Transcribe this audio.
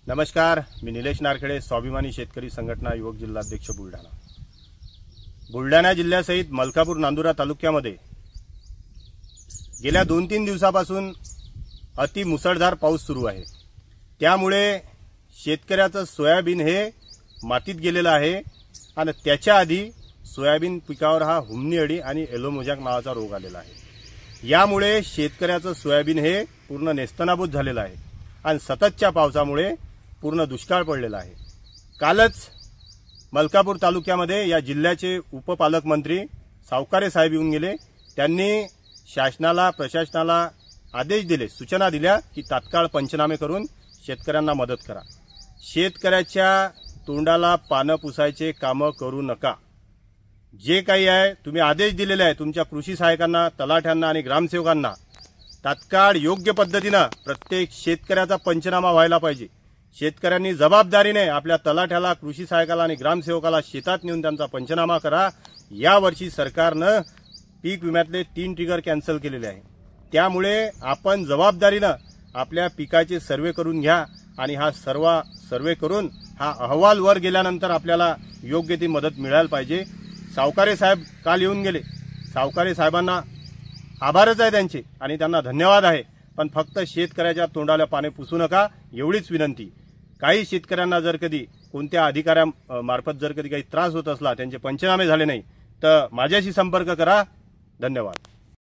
नमस्कार, मी निलेश नारखेडे, स्वाभिमानी शेतकरी संघटना युवक जिल्हाध्यक्ष बुलढाणा। बुलढाणा जिल्ह्यासहित मलकापूर नांदुरा तालुक्यामध्ये गेल्या 2-3 दिवसापासून अति मुसळधार पाऊस सुरू आहे। त्यामुळे शेतकऱ्याचं सोयाबीन हे मातीत गेलेलं आहे आणि त्याच्या आधी सोयाबीन पिकावर हा हुमणी अळी आणि येलो मोजॅक नावाचा रोग आलेला आहे। यामुळे शेतकऱ्याचं सोयाबीन हे पूर्ण नेस्तनाबूत झालेलं आहे आणि सततच्या पावसामुळे पूर्ण दुष्काळ पडलेला आहे। कालच मलकापूर तालुक्यामध्ये या जिल्ह्याचे उपपालकमंत्री सावकारे साहेब येऊन गेले। त्यांनी शासनाला प्रशासनाला आदेश दिले, सूचना दिल्या की तात्काळ पंचनामे करून शेतकऱ्यांना मदत करा। शेतकऱ्याच्या तोंडाला पानं पुसायचे कामं करू नका। जे काही आहे तुम्ही आदेश दिलेले आहे तुमच्या कृषी सहायकांना, तलाठ्यांना आणि ग्रामसेवकांना तात्काळ योग्य पद्धतीने प्रत्येक शेतकऱ्याचा पंचनामा व्हायला पाहिजे। शेतकऱ्यांनी जबाबदारीने आपल्या तलाठ्याला, कृषी सहायकाला आणि ग्रामसेवकाला शेतात नेऊन त्यांचा पंचनामा करा। यावर्षी सरकारने पीक विम्यातले 3 ट्रिगर कॅन्सल केलेले आहे। त्यामुळे आपण जबाबदारीने आपल्या पिकाचे सर्वे करून घ्या आणि हा सर्वे करून हा अहवाल वर गेल्यानंतर आपल्याला योग्य ती मदत मिळायला पाहिजे। सावकारे साहेब काल येऊन गेले। सावकारे साहेबांना आभारच आहे त्यांचे आणि त्यांना धन्यवाद आहे, पण फक्त शेतकऱ्याच्या तोंडाला पाने पुसू नका एवढीच विनंती। काही शेतकऱ्यांना जर कधी कोणत्या अधिकाऱ्यामार्फत जर कधी काही त्रास होत असला, त्यांचे पंचनामे झाले नाही तर माझ्याशी संपर्क करा। धन्यवाद।